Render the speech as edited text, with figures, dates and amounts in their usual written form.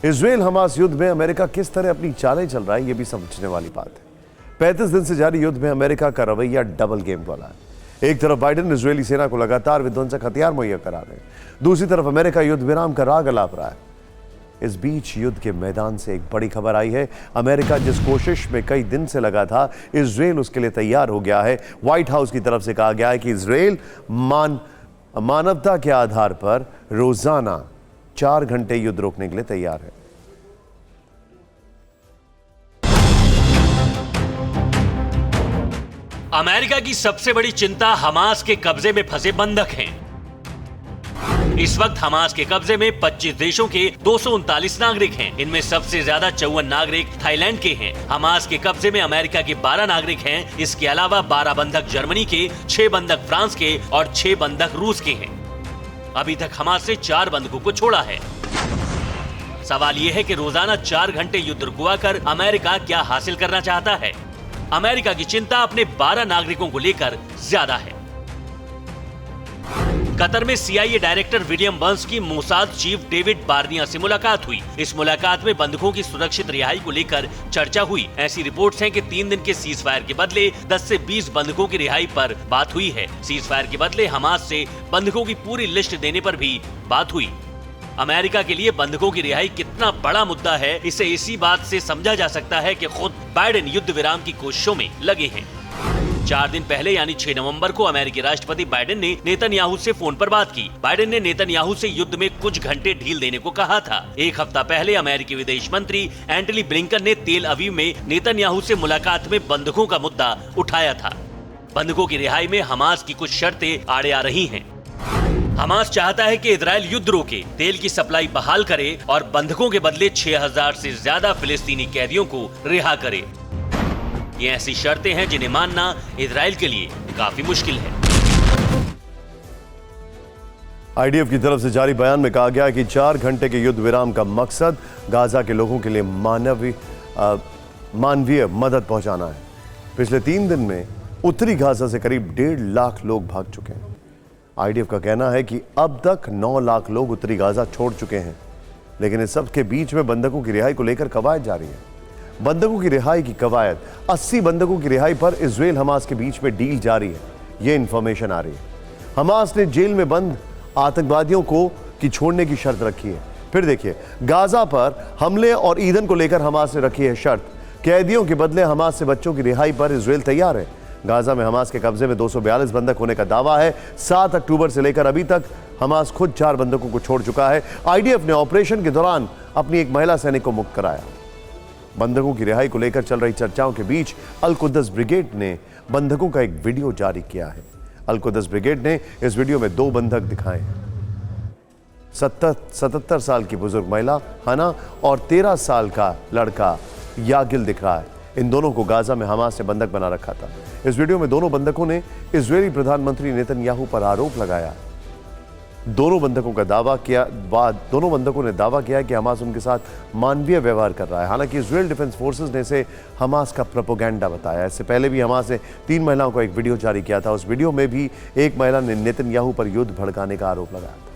Israel Hamas युद्ध में America किस तरह अपनी चालें चल रहा है, यह भी समझने वाली बात है। 35 दिन से जारी युद्ध में अमेरिका का रवैया डबल गेम वाला है। एक तरफ बाइडेन इजरायली सेना को लगातार विध्वंसक हथियार मुहैया करा रहे हैं, दूसरी तरफ अमेरिका युद्ध विराम का राग अलाप रहा है। इस बीच युद्ध के मैदान से एक बड़ी खबर आई है। अमेरिका जिस कोशिश में कई दिन से लगा था, इजराइल उसके लिए तैयार हो गया है। व्हाइट हाउस की तरफ से कहा गया है कि इजराइल मानवता के आधार पर रोजाना 4 घंटे युद्ध रोकने के लिए तैयार है। अमेरिका की सबसे बड़ी चिंता हमास के कब्जे में फंसे बंधक हैं। इस वक्त हमास के कब्जे में 25 देशों के 239 नागरिक हैं। इनमें सबसे ज्यादा 54 नागरिक थाईलैंड के हैं। हमास के कब्जे में अमेरिका के 12 नागरिक हैं। इसके अलावा 12 बंधक जर्मनी के, 6 बंधक फ्रांस के और 6 बंधक रूस के हैं। अभी तक हमास से 4 बंधकों को छोड़ा है। सवाल यह है कि रोजाना 4 घंटे युद्ध रुकवा कर अमेरिका क्या हासिल करना चाहता है। अमेरिका की चिंता अपने 12 नागरिकों को लेकर ज्यादा है। कतर में CIA डायरेक्टर विलियम बर्न्स की मोसाद चीफ डेविड बार्निया से मुलाकात हुई। इस मुलाकात में बंधकों की सुरक्षित रिहाई को लेकर चर्चा हुई। ऐसी रिपोर्ट्स हैं कि 3 दिन के सीज फायर के बदले 10 से 20 बंधकों की रिहाई पर बात हुई है। सीज फायर के बदले हमास से बंधकों की पूरी लिस्ट देने पर भी बात हुई। अमेरिका के लिए बंधकों की रिहाई कितना बड़ा मुद्दा है, इसे इसी बात से समझा जा सकता है कि खुद बाइडेन युद्ध विराम की कोशिशों में लगे हैं। 4 दिन पहले यानी 6 नवंबर को अमेरिकी राष्ट्रपति बाइडेन ने नेतन्याहू से फोन पर बात की। बाइडेन ने नेतन्याहू से युद्ध में कुछ घंटे ढील देने को कहा था। एक हफ्ता पहले अमेरिकी विदेश मंत्री एंटनी ब्लिंकन ने तेल अवीव में नेतन्याहू से मुलाकात में बंधकों का मुद्दा उठाया था। बंधकों की रिहाई में हमास की कुछ शर्तें आड़े आ रही हैं। हमास चाहता है कि इजराइल युद्ध रोके, तेल की सप्लाई बहाल करे और बंधकों के बदले 6000 से ज्यादा फिलिस्तीनी कैदियों को रिहा करे। ये ऐसी शर्तें हैं जिन्हें मानना इजराइल के लिए काफी मुश्किल है। IDF की तरफ से जारी बयान में कहा गया कि 4 घंटे के युद्ध विराम का मकसद गाजा के लोगों के लिए मानवीय मदद पहुंचाना है। पिछले 3 दिन में उत्तरी गाजा से करीब 1.5 लाख लोग भाग चुके हैं। IDF का कहना है कि अब तक 9 लाख लोग उत्तरी गाजा छोड़ चुके हैं, लेकिन इस सब के बीच में बंधकों की रिहाई को लेकर कवायद जारी है। बंधकों की रिहाई की कवायद, 80 बंधकों की रिहाई पर इजराइल हमास के बीच में डील जारी है, यह इंफॉर्मेशन आ रही है। हमास ने जेल में बंद आतंकवादियों की छोड़ने की शर्त रखी है। फिर देखिए, गाजा पर हमले और ईंधन को लेकर हमास ने रखी है शर्त। कैदियों के बदले हमास से बच्चों की रिहाई पर इजराइल तैयार है। गाजा में हमास के कब्जे में 242 बंधक होने का दावा है। 7 अक्टूबर से लेकर अभी तक हमास खुद 4 बंधकों को छोड़ चुका है। IDF ने ऑपरेशन के दौरान अपनी एक महिला सैनिक को मुक्त कराया। बंधकों की रिहाई को लेकर चल रही चर्चाओं के बीच अल कुद्दस ब्रिगेड ने बंधकों का एक वीडियो जारी किया है। अल कुद्दस ब्रिगेड ने इस वीडियो में 2 बंधक दिखाए। 77 साल की बुजुर्ग महिला हना और 13 साल का लड़का यागिल दिख रहा है। इन दोनों को गाजा में हमास ने बंधक बना रखा था। इस वीडियो में दोनों बंधकों ने इजरायली प्रधानमंत्री नेतन्याहू पर आरोप लगाया। दोनों बंधकों ने दावा किया कि हमास उनके साथ मानवीय व्यवहार कर रहा है। हालांकि इजरायल डिफेंस फोर्सेस ने इसे हमास का प्रोपेगेंडा बताया। इससे पहले भी हमास ने 3 महिलाओं को एक वीडियो जारी किया था। उस वीडियो में भी एक महिला ने नेतन्याहू पर युद्ध भड़काने का आरोप लगाया था।